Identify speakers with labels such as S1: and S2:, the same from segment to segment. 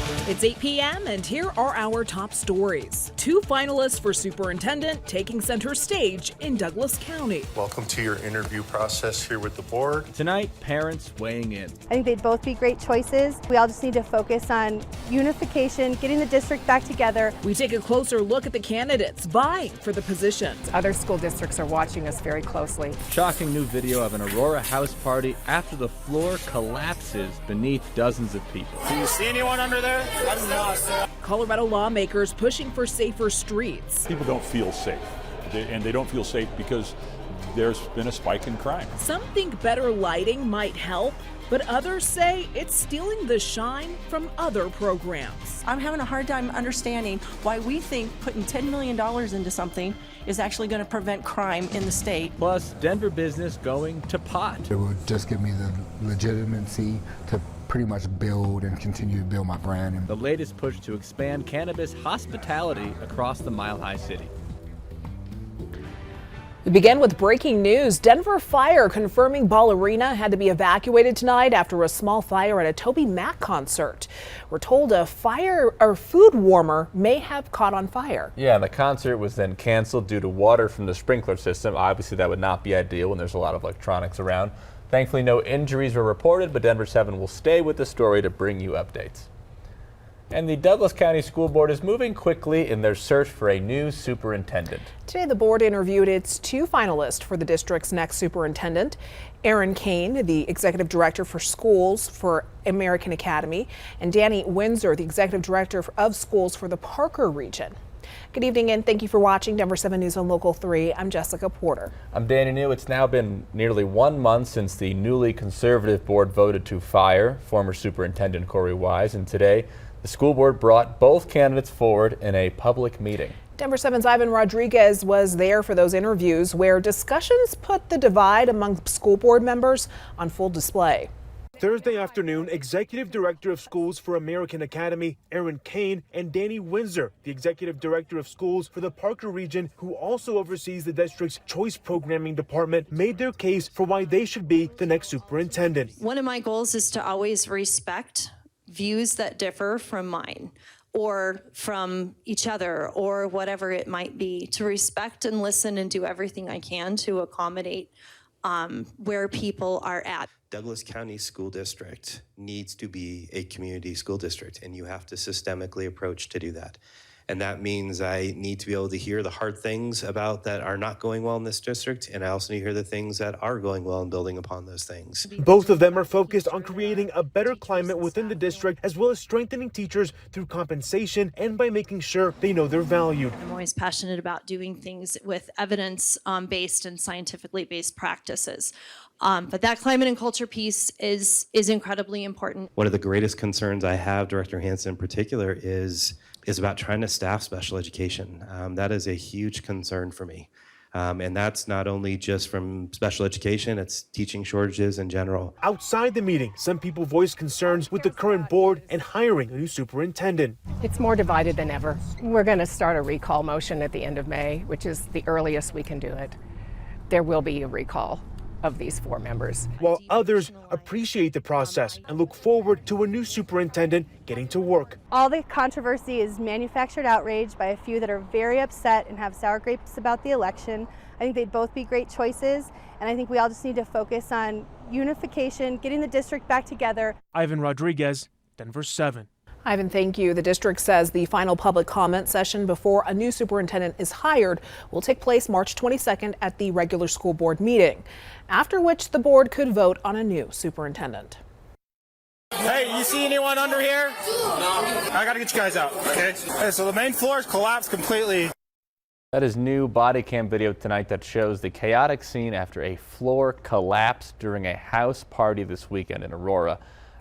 S1: It's 8 p.m. and here are our top stories. 2 finalists for superintendent taking center stage in Douglas County.
S2: Welcome to your interview process here with the board.
S3: Tonight, parents weighing in.
S4: I think they'd both be great choices. We all just need to focus on unification, getting the district back together.
S1: We take a closer look at the candidates vying for the positions.
S5: Other school districts are watching us very closely.
S3: Shocking new video of an Aurora house party after the floor collapses beneath dozens of people.
S6: Do you see anyone under there? I'm not, sir.
S1: Colorado lawmakers pushing for safer streets.
S7: People don't feel safe, and they don't feel safe because there's been a spike in crime.
S1: Some think better lighting might help, but others say it's stealing the shine from other programs.
S8: I'm having a hard time understanding why we think putting $10 million into something is actually going to prevent crime in the state.
S3: Plus, Denver business going to pot.
S9: It will just give me the legitimacy to pretty much build and continue to build my brand.
S3: The latest push to expand cannabis hospitality across the Mile High City.
S1: We begin with breaking news. Denver Fire confirming Ballerina had to be evacuated tonight after a small fire at a Toby Mac concert. We're told a food warmer may have caught on fire.
S10: Yeah, and the concert was then canceled due to water from the sprinkler system. Obviously, that would not be ideal when there's a lot of electronics around. Thankfully, no injuries were reported, but Denver 7 will stay with the story to bring you updates. And the Douglas County School Board is moving quickly in their search for a new superintendent.
S1: Today, the board interviewed its 2 finalists for the district's next superintendent. Aaron Kane, the executive director for schools for American Academy, and Danny Windsor, the executive director of schools for the Parker region. Good evening and thank you for watching Denver 7 News on Local 3. I'm Jessica Porter.
S10: I'm Danny New. It's now been nearly 1 month since the newly conservative board voted to fire former superintendent Corey Wise, and today the school board brought both candidates forward in a public meeting.
S1: Denver 7's Ivan Rodriguez was there for those interviews where discussions put the divide among school board members on full display.
S11: Thursday afternoon, Executive Director of Schools for American Academy, Aaron Kane, and Danny Windsor, the Executive Director of Schools for the Parker region, who also oversees the district's choice programming department, made their case for why they should be the next superintendent.
S8: One of my goals is to always respect views that differ from mine or from each other or whatever it might be, to respect and listen and do everything I can to accommodate where people are at.
S12: Douglas County School District needs to be a community school district, and you have to systemically approach to do that. And that means I need to be able to hear the hard things about that are not going well in this district, and I also need to hear the things that are going well and building upon those things.
S11: Both of them are focused on creating a better climate within the district, as well as strengthening teachers through compensation and by making sure they know they're valued.
S8: I'm always passionate about doing things with evidence-based and scientifically based practices. But that climate and culture piece is incredibly important.
S12: One of the greatest concerns I have, Director Hansen in particular, is about trying to staff special education. That is a huge concern for me. And that's not only just from special education, it's teaching shortages in general.
S11: Outside the meeting, some people voiced concerns with the current board and hiring a new superintendent.
S5: It's more divided than ever. We're going to start a recall motion at the end of May, which is the earliest we can do it. There will be a recall of these 4 members.
S11: While others appreciate the process and look forward to a new superintendent getting to work.
S4: All the controversy is manufactured outrage by a few that are very upset and have sour grapes about the election. I think they'd both be great choices, and I think we all just need to focus on unification, getting the district back together.
S11: Ivan Rodriguez, Denver 7.
S1: Ivan, thank you. The district says the final public comment session before a new superintendent is hired will take place March 22nd at the regular school board meeting, after which the board could vote on a new superintendent.
S6: Hey, you see anyone under here? No. I gotta get you guys out, okay? Hey, so the main floor is collapsed completely.
S10: That is new body cam video tonight that shows the chaotic scene after a floor collapsed during a house party this weekend in Aurora.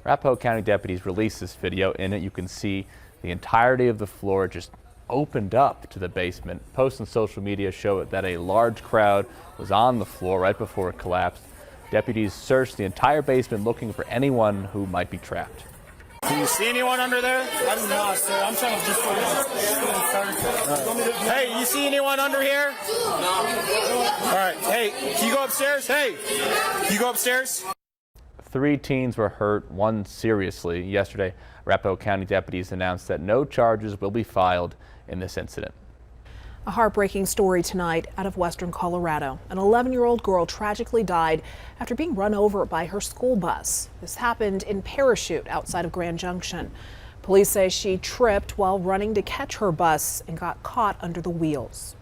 S10: Arapahoe County deputies released this video. In it, you can see the entirety of the floor just opened up to the basement. Posts on social media show that a large crowd was on the floor right before it collapsed. Deputies searched the entire basement looking for anyone who might be trapped.
S6: Do you see anyone under there? I'm not, sir. I'm trying to just Hey, you see anyone under here? No. All right. Hey, can you go upstairs? Hey, can you go upstairs?
S10: 3 teens were hurt, 1 seriously. Yesterday, Arapahoe County deputies announced that no charges will be filed in this incident.
S1: A heartbreaking story tonight out of western Colorado. An 11-year-old girl tragically died after being run over by her school bus. This happened in Parachute outside of Grand Junction. Police say she tripped while running to catch her bus and got caught under the wheels.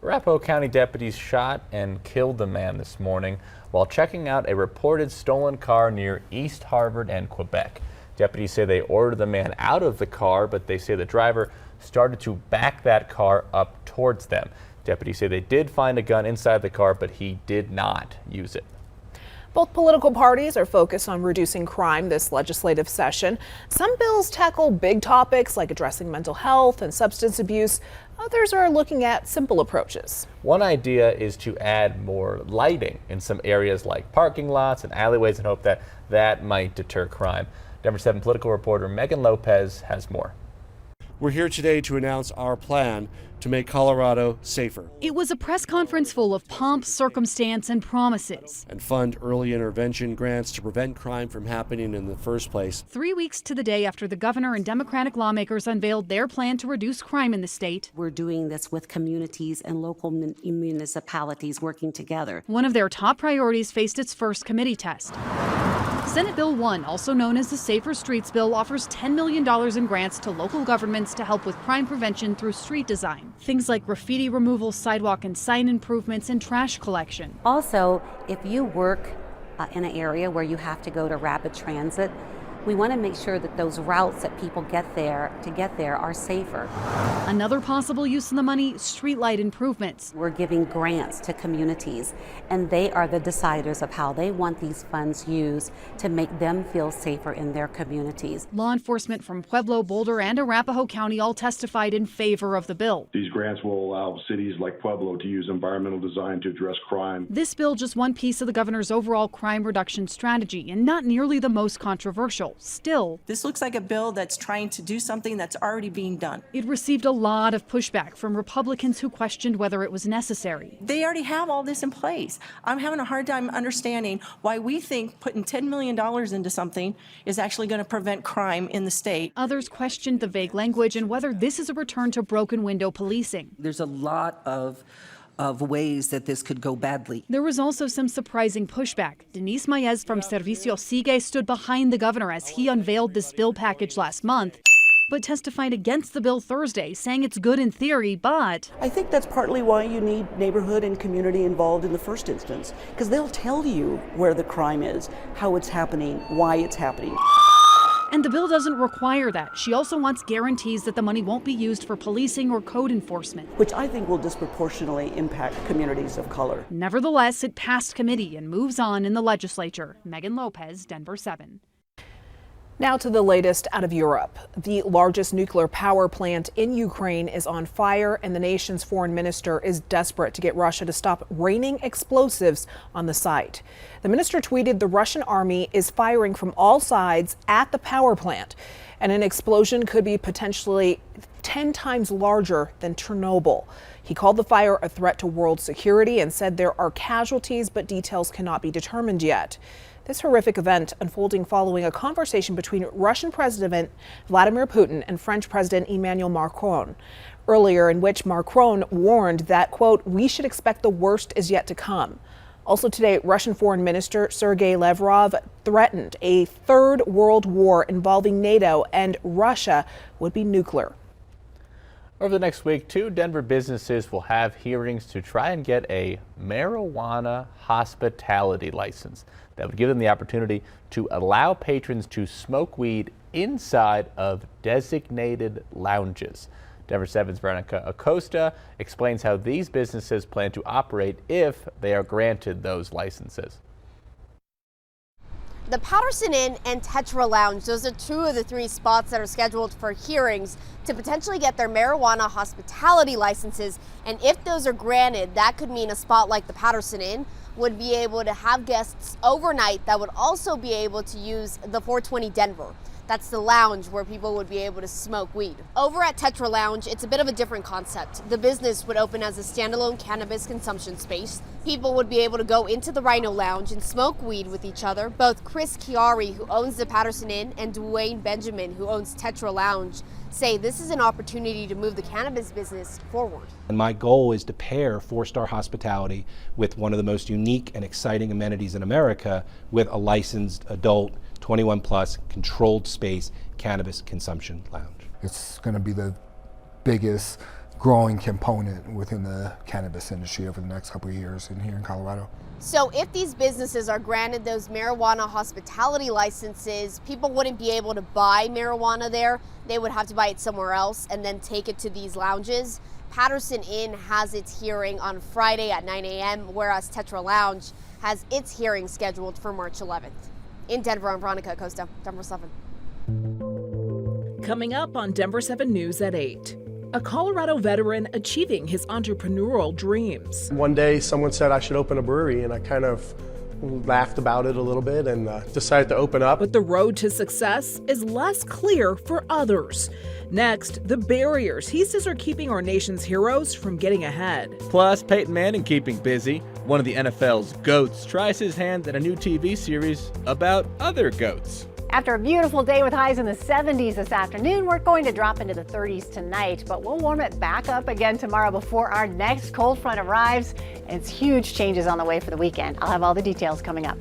S10: Arapahoe County deputies shot and killed a man this morning while checking out a reported stolen car near East Harvard and Quebec. Deputies say they ordered the man out of the car, but they say the driver started to back that car up towards them. Deputies say they did find a gun inside the car, but he did not use it.
S1: Both political parties are focused on reducing crime this legislative session. Some bills tackle big topics like addressing mental health and substance abuse. Others are looking at simple approaches.
S10: One idea is to add more lighting in some areas like parking lots and alleyways and hope that that might deter crime. Denver 7 political reporter Megan Lopez has more.
S13: We're here today to announce our plan to make Colorado safer.
S14: It was a press conference full of pomp, circumstance, and promises.
S13: And fund early intervention grants to prevent crime from happening in the first place.
S14: 3 weeks to the day after the governor and Democratic lawmakers unveiled their plan to reduce crime in the state.
S15: We're doing this with communities and local municipalities working together.
S14: One of their top priorities faced its first committee test. Senate Bill 1, also known as the Safer Streets Bill, offers $10 million in grants to local governments to help with crime prevention through street design. Things like graffiti removal, sidewalk and sign improvements, and trash collection.
S15: Also, if you work in an area where you have to go to rapid transit, we want to make sure that those routes that people get there are safer.
S14: Another possible use of the money, streetlight improvements.
S15: We're giving grants to communities, and they are the deciders of how they want these funds used to make them feel safer in their communities.
S14: Law enforcement from Pueblo, Boulder, and Arapahoe County all testified in favor of the bill.
S16: These grants will allow cities like Pueblo to use environmental design to address crime.
S14: This bill just one piece of the governor's overall crime reduction strategy, and not nearly the most controversial. Still,
S17: this looks like a bill that's trying to do something that's already being done.
S14: It received a lot of pushback from Republicans who questioned whether it was necessary.
S17: They already have all this in place. I'm having a hard time understanding why we think putting $10 million into something is actually going to prevent crime in the state.
S14: Others questioned the vague language and whether this is a return to broken window policing.
S18: There's a lot of ways that this could go badly.
S14: There was also some surprising pushback. Denise Maez from Servicio Sigue stood behind the governor as he unveiled this bill package last month, but testified against the bill Thursday, saying it's good in theory, but
S18: I think that's partly why you need neighborhood and community involved in the first instance, because they'll tell you where the crime is, how it's happening, why it's happening.
S14: And the bill doesn't require that. She also wants guarantees that the money won't be used for policing or code enforcement,
S18: which I think will disproportionately impact communities of color.
S14: Nevertheless, it passed committee and moves on in the legislature. Megan Lopez, Denver 7.
S1: Now to the latest out of Europe. The largest nuclear power plant in Ukraine is on fire, and the nation's foreign minister is desperate to get Russia to stop raining explosives on the site. The minister tweeted the Russian army is firing from all sides at the power plant, and an explosion could be potentially 10 times larger than Chernobyl. He called the fire a threat to world security and said there are casualties, but details cannot be determined yet. This horrific event unfolding following a conversation between Russian President Vladimir Putin and French President Emmanuel Macron earlier, in which Macron warned that, quote, we should expect the worst is yet to come. Also today, Russian Foreign Minister Sergei Lavrov threatened a third world war involving NATO, and Russia would be nuclear.
S10: Over the next week, 2 Denver businesses will have hearings to try and get a marijuana hospitality license that would give them the opportunity to allow patrons to smoke weed inside of designated lounges. Denver 7's Veronica Acosta explains how these businesses plan to operate if they are granted those licenses.
S19: The Patterson Inn and Tetra Lounge, those are 2 of the 3 spots that are scheduled for hearings to potentially get their marijuana hospitality licenses. And if those are granted, that could mean a spot like the Patterson Inn would be able to have guests overnight that would also be able to use the 420 Denver. That's the lounge where people would be able to smoke weed. Over at Tetra Lounge, it's a bit of a different concept. The business would open as a standalone cannabis consumption space. People would be able to go into the Rhino Lounge and smoke weed with each other. Both Chris Chiari, who owns the Patterson Inn, and Dwayne Benjamin, who owns Tetra Lounge, say this is an opportunity to move the cannabis business forward.
S20: And my goal is to pair four-star hospitality with one of the most unique and exciting amenities in America with a licensed adult 21 plus controlled space cannabis consumption lounge.
S9: It's going to be the biggest growing component within the cannabis industry over the next couple of years here in Colorado.
S19: So if these businesses are granted those marijuana hospitality licenses, people wouldn't be able to buy marijuana there. They would have to buy it somewhere else and then take it to these lounges. Patterson Inn has its hearing on Friday at 9 a.m., whereas Tetra Lounge has its hearing scheduled for March 11th. In Denver, I'm Veronica Acosta, Denver 7.
S21: Coming up on Denver 7 News at 8. A Colorado veteran achieving his entrepreneurial dreams.
S22: One day someone said I should open a brewery, and I kind of laughed about it a little bit and decided to open up.
S21: But the road to success is less clear for others. Next, the barriers he says are keeping our nation's heroes from getting ahead.
S3: Plus, Peyton Manning keeping busy. One of the NFL's GOATs tries his hand at a new TV series about other GOATs.
S23: After a beautiful day with highs in the 70s this afternoon, we're going to drop into the 30s tonight, but we'll warm it back up again tomorrow before our next cold front arrives. And it's huge changes on the way for the weekend. I'll have all the details coming up.